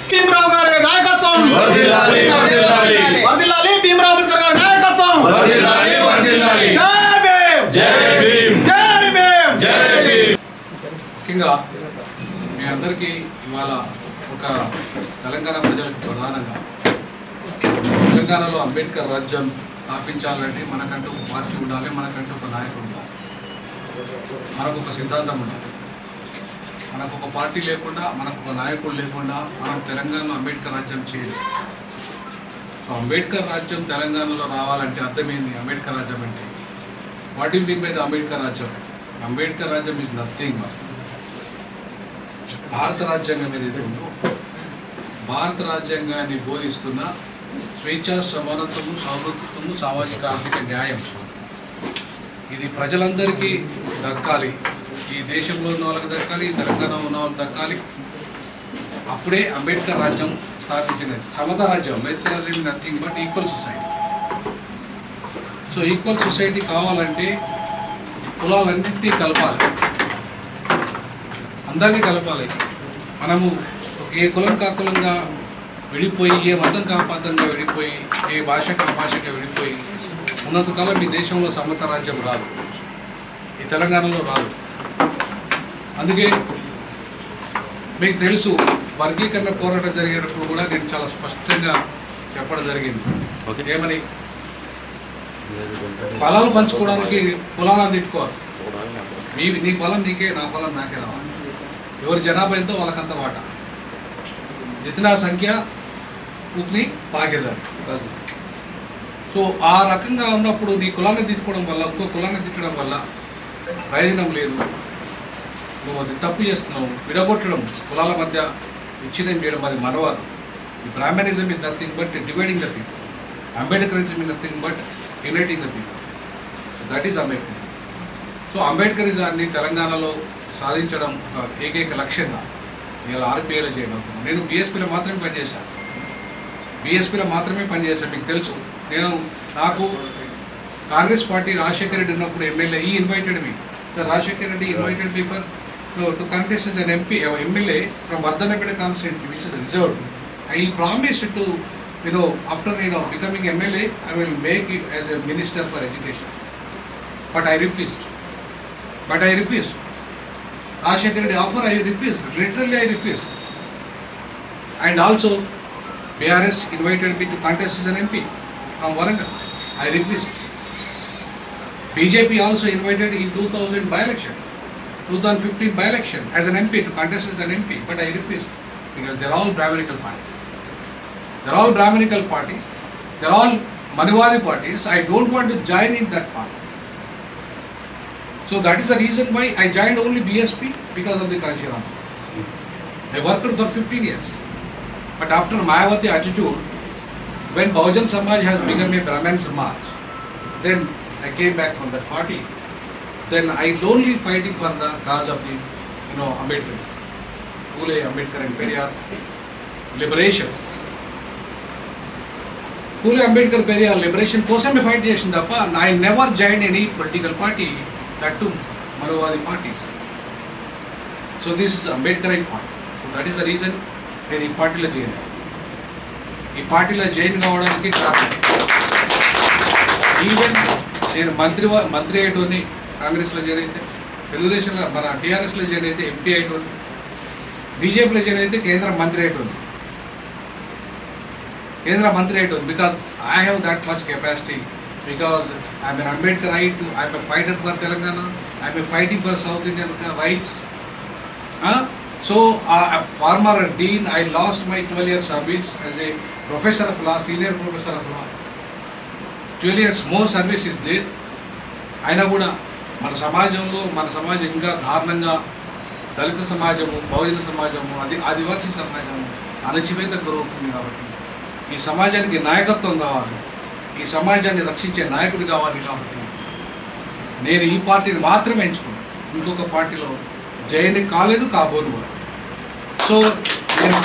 భీమరావు గారి నాయకత్వం వర్ధిల్లాలి. భీమరావు అంబేద్కర్ గారి నాయకత్వం వర్ధిల్లాలి. జై భీమ్, జై భీమ్, జై భీమ్. ముఖ్యంగా మీ అందరికీ ఇవాళ ఒక తెలంగాణ ప్రజలకు ప్రధానంగా తెలంగాణలో అంబేద్కర్ రాజ్యం స్థాపించాలంటే మనకంటూ ఒక పార్టీ ఉండాలి, మనకంటూ ఒక నాయకుడు ఉండాలి, మనకు ఒక సిద్ధాంతం ఉండాలి. మనకు ఒక పార్టీ లేకుండా, మనకు ఒక నాయకుడు లేకుండా మనం తెలంగాణలో అంబేద్కర్ రాజ్యం చేయలేదు. సో అంబేద్కర్ రాజ్యం తెలంగాణలో రావాలంటే అర్థమైంది. అంబేద్కర్ రాజ్యం అంటే what you mean by the Ambedkar రాజ్యం? అంబేద్కర్ రాజ్యం ఈజ్ నథింగ్. భారత రాజ్యాంగం ఏదైతే ఉందో, భారత రాజ్యాంగాన్ని బోధిస్తున్న స్వేచ్ఛ, సమానత్వము, సౌహృదత్వము, సామాజిక ఆర్థిక న్యాయం ఇది ప్రజలందరికీ దక్కాలి. ఈ దేశంలో ఉన్న వాళ్ళకి దక్కాలి, తెలంగాణలో ఉన్న వాళ్ళకి దక్కాలి. అప్పుడే అంబేద్కర్ రాజ్యం స్థాపించినది. సమతా రాజ్యం, అంబేద్కర్ రాజ్యం nothing but equal society. So equal society కావాలంటే కులాలన్నింటినీ కలపాలి, అందరినీ కలపాలి. మనము ఏ కులం కాకులంగా విడిపోయి, ఏ మతం కాపాతంగా విడిపోయి, ఏ భాషగా విడిపోయి ఉన్నంతకాలం ఈ దేశంలో సమతా రాజ్యం రాదు, ఈ తెలంగాణలో రాదు. అందుకే మీకు తెలుసు, వర్గీకరణ పోరాటం జరిగేటప్పుడు కూడా నేను చాలా స్పష్టంగా చెప్పడం జరిగింది. ఏమని? ఫలాలు పంచుకోవడానికి కులాలను తిట్టుకోవాలి. నీ ఫలం నీకే, నా ఫలం నాకే రావాలి. ఎవరి జనాభా ఎంతో వాళ్ళకంత వాటా. జితనా సంఖ్య ఉత్ని భాగ్యదారి. సో ఆ రకంగా ఉన్నప్పుడు నీ కులాన్ని తిట్టుకోవడం వల్ల, ఇంకో కులాన్ని తిట్టడం వల్ల ప్రయోజనం లేదు. నువ్వు అది తప్పు చేస్తున్నావు. విడగొట్టడం, కులాల మధ్య విచ్ఛిన్నం చేయడం, అది మనవాదం. ఈ Brahminism is nothing but dividing the people. Ambedkarism is nothing but uniting the people. That is Ambedkar. So అంబేద్కరిజాన్ని తెలంగాణలో సాధించడం ఒక ఏకైక లక్ష్యంగా ఇలా ఆర్పిఐలో చేయడం అవుతున్నాను. నేను బీఎస్పీలో మాత్రమే పనిచేశాను. మీకు తెలుసు. నాకు కాంగ్రెస్ పార్టీ రాజశేఖర రెడ్డి ఉన్నప్పుడు ఎమ్మెల్యే ఈ invited me sir, Rajasekhara Reddy invited me for to contest as an MP, MLA from Vardhanapeta constituency, which is reserved. I promised to, after becoming MLA, I will make you as a minister for education. But I refused. Rajshekar Reddy offer, I refused. Literally, I refused. And also, BRS invited me to contest as an MP from Warangal. I refused. BJP also invited in 2000 by-election, 2015 by-election as an MP to contest as an MP, but I refused because they're all Brahminical parties. They're all Manivadi parties. I don't want to join in that parties. So that is the reason why I joined only BSP, because of the Kanshiram. I worked for 15 years. But after Mayawati attitude, when Bahujan Samaj has become a Brahmin Samaj, then I came back from that party. Then I only fighting for the cause of the, Ambedkar, Phule, Ambedkar and Periyar liberation. Phule, Ambedkar, Periyar liberation kosame fight chesina tappa I never joined any political party, that too Manuvadi parties. So this is Ambedkarite party. So that is the reason నేను ఈ పార్టీలో join కావడానికి కారణం. Even నేను మంత్రి అయ్యేటోని కాంగ్రెస్లో join అయితే, తెలుగుదేశంలో మన టీఆర్ఎస్లో జాయిన్ అయితే ఎంపీ అయ్యేటోని, బీజేపీలో జాయిన్ అయితే కేంద్ర మంత్రి అయ్యేటోని, because I have that much capacity, because I'm an Ambedkarite, I'm a fighter for Telangana, I'm a fighting for South Indian rights. So, a former dean, I lost my 12 years service as a professor of law, senior professor of law. 12 years more service is there. అయినా కూడా మన సమాజం ఇంకా దారుణంగా దళిత సమాజము, బహుజన సమాజము, ఆదివాసీ సమాజము అణచివేత గురవుతుంది. కాబట్టి ఈ సమాజానికి నాయకత్వం కావాలి, ఈ సమాజాన్ని రక్షించే నాయకుడు కావాలి. కాబట్టి నేను ఈ పార్టీని మాత్రమే ఎంచుకున్నాను. ఇంకొక పార్టీలో జాయిన్ కాలేదు, కాబోను కూడా. సో నేను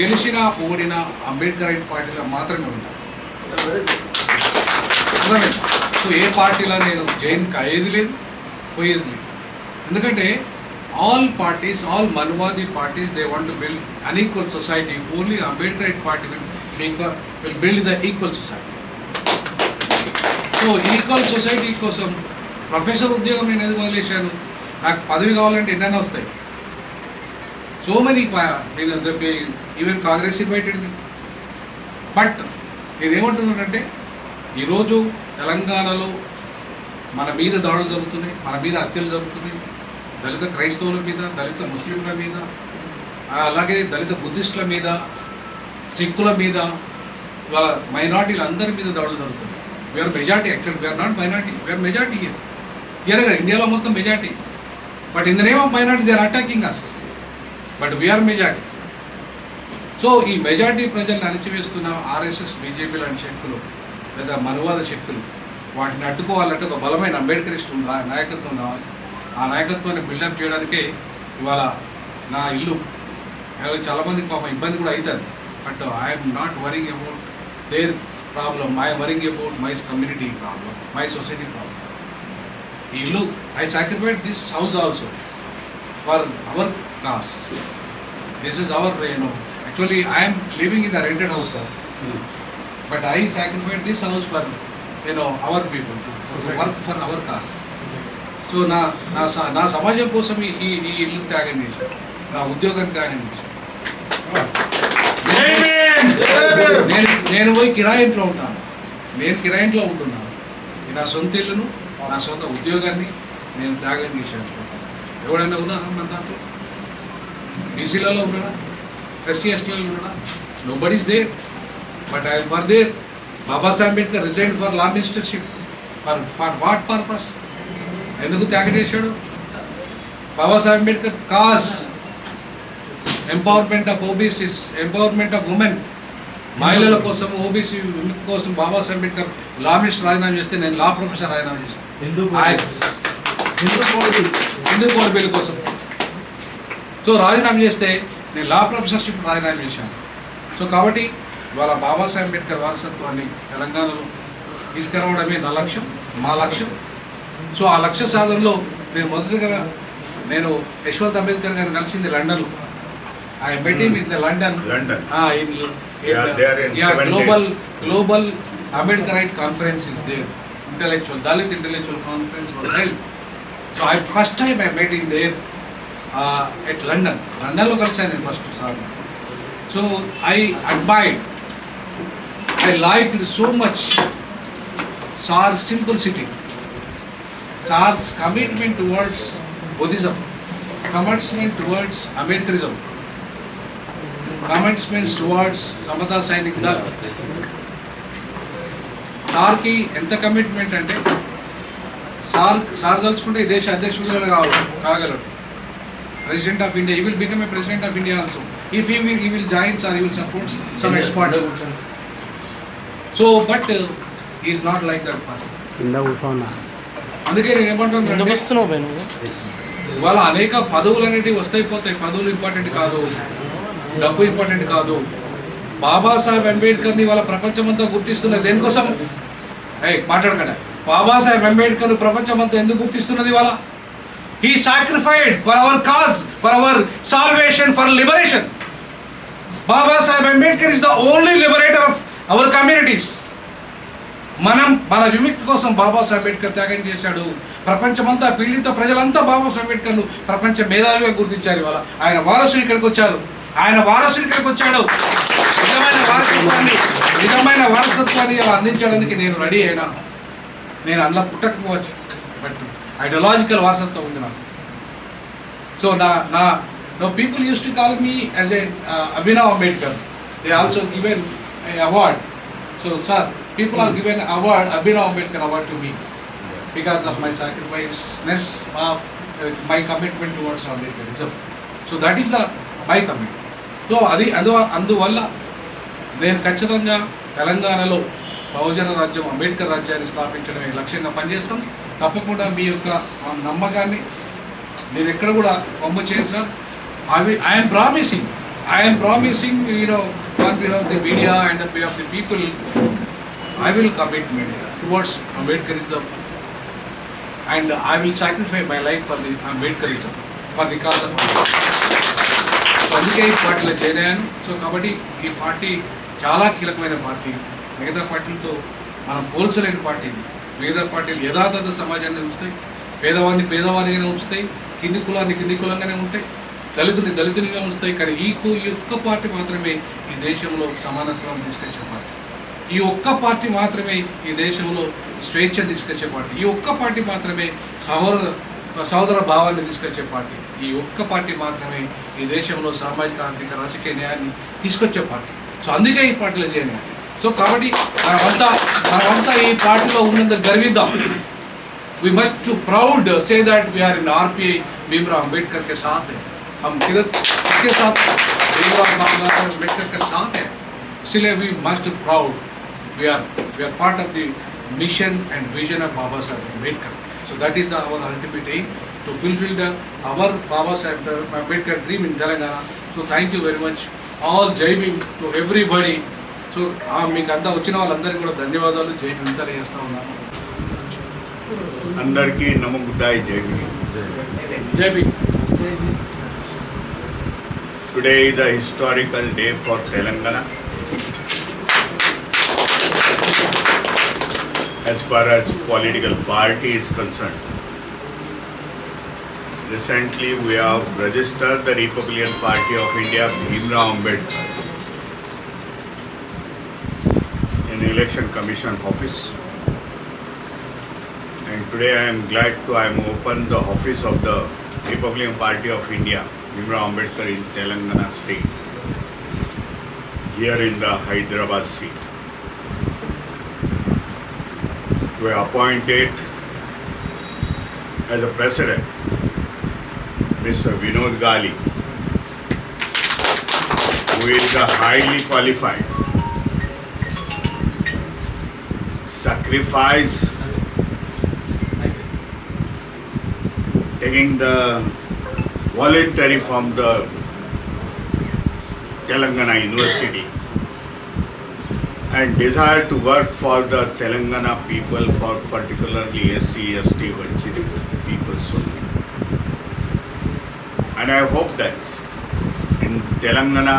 గెలిచిన ఓడిన అంబేద్కరైట్ పార్టీలో మాత్రమే ఉన్నాను. సో ఏ పార్టీలో నేను జాయిన్ అయ్యేది లేదు, పోయేది లేదు. ఎందుకంటే all parties, all Manuvadi parties, they want to build unequal society. Only Ambedkar party will build the equal society. So equal society కోసం ప్రొఫెసర్ ఉద్యోగం నేను ఎందుకు వదిలేశాను? నాకు పదవి కావాలంటే ఎన్నైనా వస్తాయి. So many, even Congress invited me. But నేనేమంటున్నానంటే ఈరోజు తెలంగాణలో మన మీద దాడులు జరుగుతున్నాయి, మన మీద హత్యలు జరుగుతున్నాయి. దళిత క్రైస్తవుల మీద, దళిత ముస్లింల మీద, అలాగే దళిత బుద్ధిస్టుల మీద, సిక్కుల మీద, ఇవాళ మైనార్టీలు అందరి మీద దాడులు జరుగుతున్నాయి. We are majority, actual we are not minority, we are majority here ఇండియాలో మొత్తం majority. But in the name of minority they are attacking us, but we are majority. So ఈ మెజార్టీ ప్రజల్ని అణిచివేస్తున్న ఆర్ఎస్ఎస్, బీజేపీ లాంటి శక్తులు లేదా మనువాద శక్తులు, వాటిని అడ్డుకోవాలంటే ఒక బలమైన అంబేద్కరిస్ట్ నాయకత్వం కావాలి. ఆ నాయకత్వాన్ని బిల్డప్ చేయడానికే ఇవాళ నా ఇల్లు చాలామందికి పాపం ఇబ్బంది కూడా అవుతుంది. But I'm not worrying about their problem, I'm worrying about my community problem, my society problem. ఈ ఇల్లు I sacrificed this house also for hour cos. This is our actually I am living in the rented house, sir. But I sacrificed this house for our people, to work for our cause. So నా సమాజం కోసం ఈ ఇల్లు త్యాగం చేశాను, నా ఉద్యోగాన్ని త్యాగం చేశాను. నేను పోయి కిరాయి ఇంట్లో ఉంటాను, నేను కిరాయి ఇంట్లో ఉంటున్నాను. నా సొంత ఇల్లును, నా సొంత ఉద్యోగాన్ని నేను త్యాగం చేశాను. ఎవడైనా ఉన్నారా మన దాంట్లో? బీసీలలో ఉన్నారా? SC STలలో ఉన్నాడా? Nobody is there. But I am for there. Baba Saheb Ambedkar resigned for law ministership. For what purpose? ఎందుకు త్యాగం చేశాడు? Baba Saheb Ambedkar cause, empowerment of OBCs, empowerment of women, మహిళల కోసం, ఓబీసీ కోసం బాబా సాహెబ్ అంబేద్కర్ లా మినిస్టర్ రాజీనామా చేస్తే నేను లా ప్రొఫెసర్ రాజీనామా చేశాను. హిందూ కోడ్ బిల్ కోసం. సో రాజీనామా చేస్తే నేను లా ప్రొఫెసర్షిప్ రాజీనామా చేశాను. సో కాబట్టి ఇవాళ బాబాసాహెబ్ అంబేద్కర్ వారసత్వాన్ని తెలంగాణలో తీసుకురావడమే నా లక్ష్యం, మా లక్ష్యం. సో ఆ లక్ష్య సాధనలో నేను మొదటిగా యశ్వంత్ అంబేద్కర్ గారిని కలిసింది లండన్లో. I met him in the London global Ambedkarite conference is there, Dalit intellectual conference was held. So first time I met in there at లండన్లో కలిసాను నేను first sir. So I admired, I liked so much sir's simplicity, sir's commitment towards Buddhism, commitment towards Ambedkarism, commitments towards Samata Sainik Dal. సార్కి ఎంత commitment అంటే sir తలుచుకుంటే ఈ దేశ అధ్యక్షుడుగా కాగలడు. President of India, he will become a President of India also. If he will join, sir, he will support some expert. So, but he is not like that person. అందుకే నేను ఏమంటున్నాను, ఇవాళ అనేక పదవులు అనేవి వస్తాయి పోతాయి. పదవులు ఇంపార్టెంట్ కాదు, డబ్బు ఇంపార్టెంట్ కాదు. బాబాసాహెబ్ అంబేద్కర్ని ఇవాళ ప్రపంచమంతా గుర్తిస్తున్నది దేనికోసం? మాట్లాడకండి. బాబాసాహెబ్ అంబేద్కర్ ప్రపంచమంతా ఎందుకు గుర్తిస్తున్నది ఇవాళ? He sacrificed for our cause, for our salvation, for liberation. Baba Saheb Ambedkar is the only liberator of our communities. మన విముక్తి కోసం బాబా సాహెబ్ అంబేద్కర్ త్యాగం చేశాడు. ప్రపంచమంతా పీడిత ప్రజలంతా బాబా సాహెబ్ అంబేద్కర్ను ప్రపంచ మేధావిగా గుర్తించారు. ఇవాళ ఆయన వారసుడు ఇక్కడికి వచ్చాడు, నిజమైన వారసత్వాన్ని అందించడానికి నేను రెడీ అయినా. నేను అందులో పుట్టకపోవచ్చు, బట్ ఐడియాలజికల్ వారసత్వం ఉంది నాకు. సో నా people use to call me as a Abhinav Ambedkar. They also given a award. So sir, people are given award, Abhinav Ambedkar award to me because of my sacrificeness, my commitment towards Ambedkarism. So that is my commitment. So అందువల్ల నేను ఖచ్చితంగా తెలంగాణలో బహుజన రాజ్యం, అంబేద్కర్ రాజ్యాన్ని స్థాపించడమే లక్ష్యంగా పనిచేస్తాం. తప్పకుండా మీ యొక్క నమ్మకాన్ని నేను ఎక్కడ కూడా వమ్ము చేయను sir. I am promising, on behalf of the media and on behalf of the people, I will commit towards Ambedkarism and I will sacrifice my life for the Ambedkarism, for the cause of Ambedkar. So అందుకే ఈ పార్టీలో join అయ్యాను. So కాబట్టి ఈ party చాలా కీలకమైన party. మిగతా పార్టీలతో మనం పోల్చలేని పార్టీ ఇది. మిగతా పార్టీలు యథాతథ సమాజాన్ని ఉంచుతాయి, పేదవాడిని పేదవారిగానే ఉంచుతాయి, కింది కులాన్ని కింది కులంగానే ఉంటాయి, దళితుని దళితునిగా ఉంచుతాయి. కానీ ఈ ఒక్క పార్టీ మాత్రమే ఈ దేశంలో సమానత్వం తీసుకొచ్చే పార్టీ. ఈ ఒక్క పార్టీ మాత్రమే ఈ దేశంలో స్వేచ్ఛ తీసుకొచ్చే పార్టీ. ఈ ఒక్క పార్టీ మాత్రమే సహోదర భావాన్ని తీసుకొచ్చే పార్టీ. ఈ ఒక్క పార్టీ మాత్రమే ఈ దేశంలో సామాజిక ఆర్థిక రాజకీయ న్యాయాన్ని తీసుకొచ్చే పార్టీ. సో అందుకే ఈ పార్టీలో జాయిన్ అయ్యాను. సో కాబట్టి మనమంతా ఈ పార్టీలో ఉన్నందుకు గర్విద్దాం. We must to proud say that we are in RPI Bhimrao Ambedkar के साथ हैं. हम किसके साथ? भीमराव अम्बेडकर के साथ हैं. इसलिए we must proud we are part of the mission and vision of Baba Saheb Ambedkar. So that is our ultimate aim, to fulfill our Baba Saheb Ambedkar dream in Telangana. So thank you very much all. Jai Bhim to everybody. So మీకు అంతా వచ్చిన వాళ్ళందరికీ కూడా ధన్యవాదాలు. జై భీమ్ తెలియజేస్తా ఉన్నాను. అందరికీ నమోబుద్ధాయి. జై భీమ్. జై Bhim. Today is a historical day for Telangana. As far as political party is concerned, recently we have registered the Republican Party of India, Bhimrao Ambedkar, in Election Commission office. And today I am glad to open the office of the Republican Party of India, Bhimrao Ambedkar in Telangana state, here in the Hyderabad seat. We are appointed as a president Mr. Vinod Gali, who is the highly qualified, sacrifice, taking the voluntary from the Telangana University and desire to work for the Telangana people, for particularly SC, ST, Vanchit people only. And I hope that in Telangana,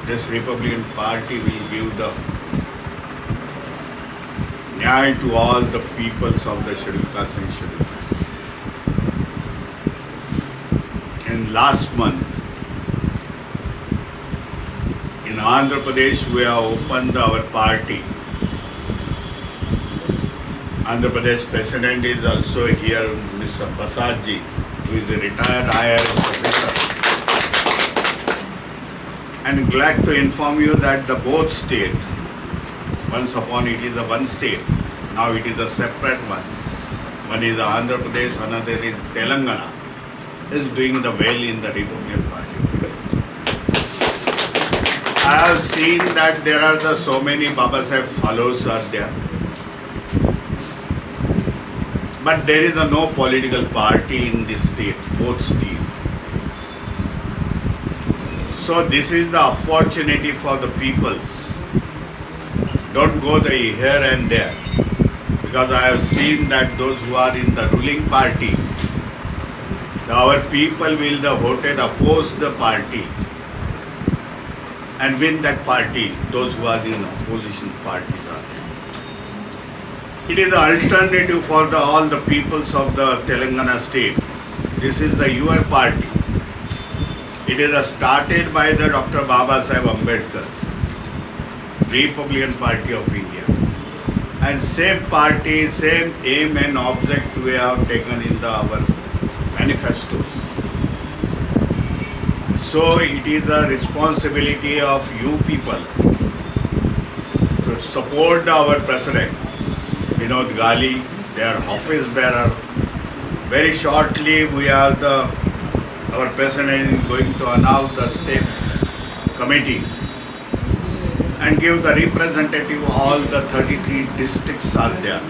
this Republican Party will give the nyaya to all the peoples of the scheduled caste and scheduled caste. In last month, in Andhra Pradesh, we have opened our party. Andhra Pradesh President is also here, Mr. Prasadji, who is a retired IRS officer. And glad to inform you that the both state, once upon it is a one state, now it is a separate one. One is Andhra Pradesh, another is Telangana, is doing the well in the Republican Party. I have seen that there are so many Baba Saheb followers are there, but there is no political party in this state, both state. So this is the opportunity for the peoples. Don't go here and there, because I have seen that those who are in the ruling party, our people will voted oppose the party and win that party. Those who are in opposition parties are there. It is the alternative for all the peoples of the Telangana state. This is your party. It is started by the Dr. Baba Saheb Ambedkar, Republican Party of India. And same party, same aim and object we have taken in our manifestos. So it is the responsibility of you people to support our President Vinod Gali, their office bearer. Very shortly our President is going to announce the state committees and give the representative all the 33 districts are there.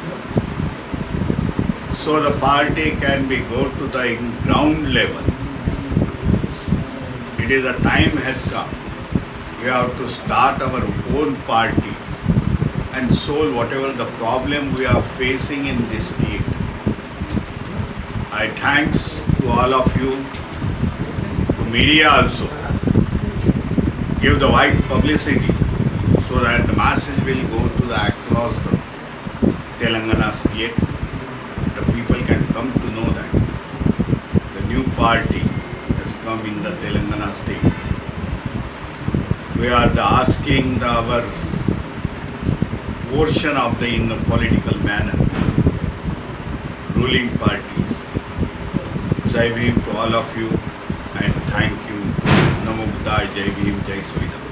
So the party can go to the ground level. It is the time has come. We have to start our own party and solve whatever the problem we are facing in this state. I thanks to all of you, to media also. Give the wide publicity so that the message will go to the across the Telangana state. The people can come to know that the new party has come in the Telangana state. We are asking our portion of in the political manner, ruling parties. Jai Bhim to all of you and thank you. Namo Buddhaya, Jai Bhim, Jai Sridhar.